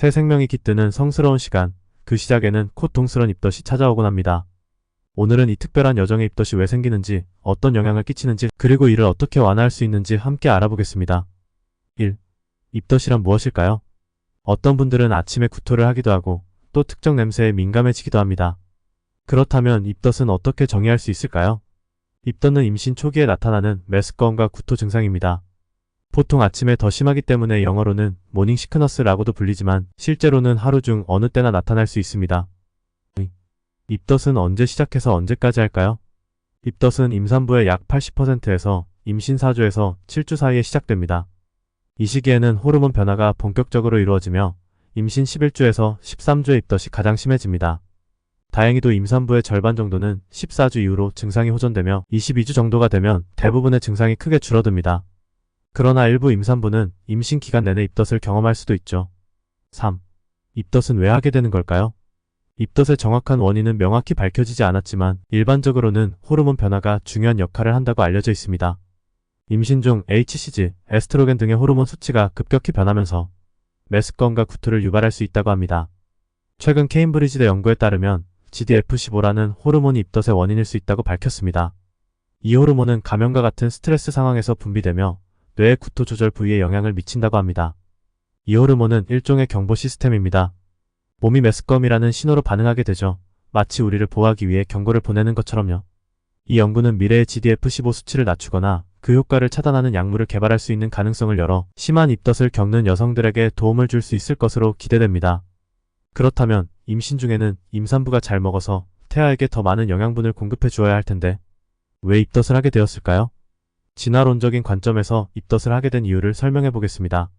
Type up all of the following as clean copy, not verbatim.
새 생명이 깃드는 성스러운 시간, 그 시작에는 고통스러운 입덧이 찾아오곤 합니다. 오늘은 이 특별한 여정의 입덧이 왜 생기는지, 어떤 영향을 끼치는지, 그리고 이를 어떻게 완화할 수 있는지 함께 알아보겠습니다. 1. 입덧이란 무엇일까요? 어떤 분들은 아침에 구토를 하기도 하고 또 특정 냄새에 민감해지기도 합니다. 그렇다면 입덧은 어떻게 정의할 수 있을까요? 입덧은 임신 초기에 나타나는 메스꺼움과 구토 증상입니다. 보통 아침에 더 심하기 때문에 영어로는 모닝 시크너스라고도 불리지만 실제로는 하루 중 어느 때나 나타날 수 있습니다. 입덧은 언제 시작해서 언제까지 할까요? 입덧은 임산부의 약 80%에서 임신 4주에서 7주 사이에 시작됩니다. 이 시기에는 호르몬 변화가 본격적으로 이루어지며 임신 11주에서 13주의 입덧이 가장 심해집니다. 다행히도 임산부의 절반 정도는 14주 이후로 증상이 호전되며 22주 정도가 되면 대부분의 증상이 크게 줄어듭니다. 그러나 일부 임산부는 임신 기간 내내 입덧을 경험할 수도 있죠. 3. 입덧은 왜 하게 되는 걸까요? 입덧의 정확한 원인은 명확히 밝혀지지 않았지만 일반적으로는 호르몬 변화가 중요한 역할을 한다고 알려져 있습니다. 임신 중 HCG, 에스트로겐 등의 호르몬 수치가 급격히 변하면서 메스꺼움과 구토를 유발할 수 있다고 합니다. 최근 케임브리지대 연구에 따르면 GDF15라는 호르몬이 입덧의 원인일 수 있다고 밝혔습니다. 이 호르몬은 감염과 같은 스트레스 상황에서 분비되며 뇌의 구토 조절 부위에 영향을 미친다고 합니다. 이 호르몬은 일종의 경보 시스템입니다. 몸이 메스꺼움이라는 신호로 반응하게 되죠. 마치 우리를 보호하기 위해 경고를 보내는 것처럼요. 이 연구는 미래의 GDF15 수치를 낮추거나 그 효과를 차단하는 약물을 개발할 수 있는 가능성을 열어 심한 입덧을 겪는 여성들에게 도움을 줄 수 있을 것으로 기대됩니다. 그렇다면 임신 중에는 임산부가 잘 먹어서 태아에게 더 많은 영양분을 공급해 주어야 할 텐데 왜 입덧을 하게 되었을까요? 진화론적인 관점에서 입덧을 하게 된 이유를 설명해 보겠습니다.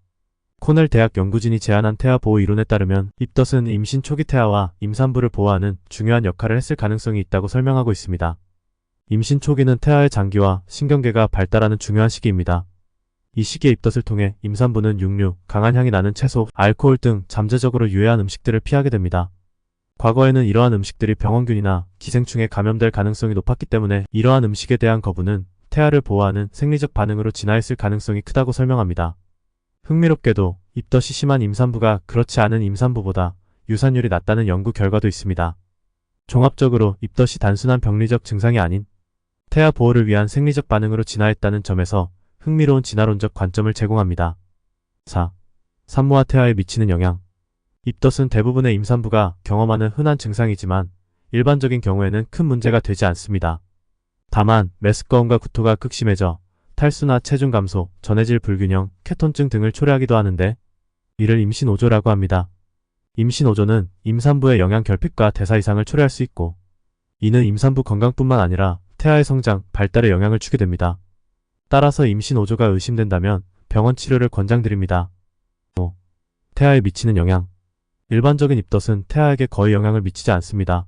코넬 대학 연구진이 제안한 태아 보호 이론에 따르면 입덧은 임신 초기 태아와 임산부를 보호하는 중요한 역할을 했을 가능성이 있다고 설명하고 있습니다. 임신 초기는 태아의 장기와 신경계가 발달하는 중요한 시기입니다. 이 시기에 입덧을 통해 임산부는 육류, 강한 향이 나는 채소, 알코올 등 잠재적으로 유해한 음식들을 피하게 됩니다. 과거에는 이러한 음식들이 병원균이나 기생충에 감염될 가능성이 높았기 때문에 이러한 음식에 대한 거부는 태아를 보호하는 생리적 반응으로 진화했을 가능성이 크다고 설명합니다. 흥미롭게도 입덧이 심한 임산부가 그렇지 않은 임산부보다 유산율이 낮다는 연구 결과도 있습니다. 종합적으로 입덧이 단순한 병리적 증상이 아닌 태아 보호를 위한 생리적 반응으로 진화했다는 점에서 흥미로운 진화론적 관점을 제공합니다. 4. 산모와 태아에 미치는 영향. 입덧은 대부분의 임산부가 경험하는 흔한 증상이지만 일반적인 경우에는 큰 문제가 되지 않습니다. 다만 메스꺼움과 구토가 극심해져 탈수나 체중 감소, 전해질 불균형, 케톤증 등을 초래하기도 하는데 이를 임신오조라고 합니다. 임신오조는 임산부의 영양 결핍과 대사 이상을 초래할 수 있고 이는 임산부 건강뿐만 아니라 태아의 성장, 발달에 영향을 주게 됩니다. 따라서 임신오조가 의심된다면 병원 치료를 권장드립니다. 5. 태아에 미치는 영향. 일반적인 입덧은 태아에게 거의 영향을 미치지 않습니다.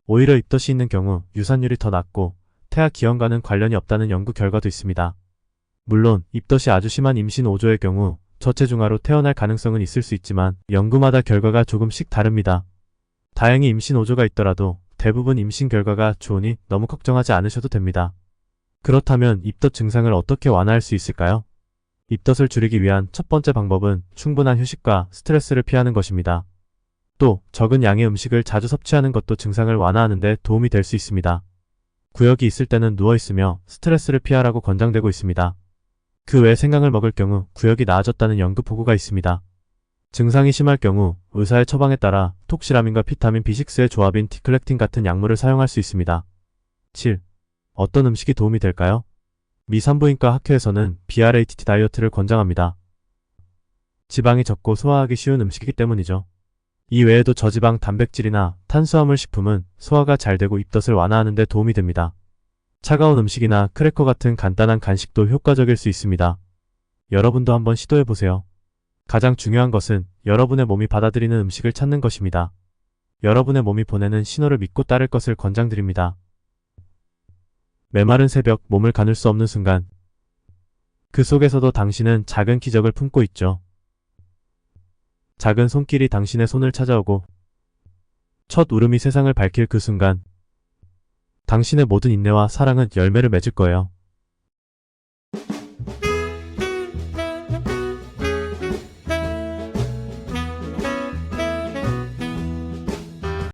오히려 입덧이 있는 경우 유산율이 더 낮고 태아 기형과는 관련이 없다는 연구 결과도 있습니다. 물론 입덧이 아주 심한 임신 오조의 경우 저체중아로 태어날 가능성은 있을 수 있지만 연구마다 결과가 조금씩 다릅니다. 다행히 임신 오조가 있더라도 대부분 임신 결과가 좋으니 너무 걱정하지 않으셔도 됩니다. 그렇다면 입덧 증상을 어떻게 완화할 수 있을까요? 입덧을 줄이기 위한 첫 번째 방법은 충분한 휴식과 스트레스를 피하는 것입니다. 또 적은 양의 음식을 자주 섭취하는 것도 증상을 완화하는 데 도움이 될 수 있습니다. 구역이 있을 때는 누워있으며 스트레스를 피하라고 권장되고 있습니다. 그 외 생강을 먹을 경우 구역이 나아졌다는 연구 보고가 있습니다. 증상이 심할 경우 의사의 처방에 따라 톡시라민과 비타민 B6의 조합인 디클렉틴 같은 약물을 사용할 수 있습니다. 7. 어떤 음식이 도움이 될까요? 미 산부인과 학회에서는 BRATT 다이어트를 권장합니다. 지방이 적고 소화하기 쉬운 음식이기 때문이죠. 이 외에도 저지방 단백질이나 탄수화물 식품은 소화가 잘 되고 입덧을 완화하는 데 도움이 됩니다. 차가운 음식이나 크래커 같은 간단한 간식도 효과적일 수 있습니다. 여러분도 한번 시도해보세요. 가장 중요한 것은 여러분의 몸이 받아들이는 음식을 찾는 것입니다. 여러분의 몸이 보내는 신호를 믿고 따를 것을 권장드립니다. 메마른 새벽, 몸을 가눌 수 없는 순간. 그 속에서도 당신은 작은 기적을 품고 있죠. 작은 손길이 당신의 손을 찾아오고 첫 울음이 세상을 밝힐 그 순간 당신의 모든 인내와 사랑은 열매를 맺을 거예요.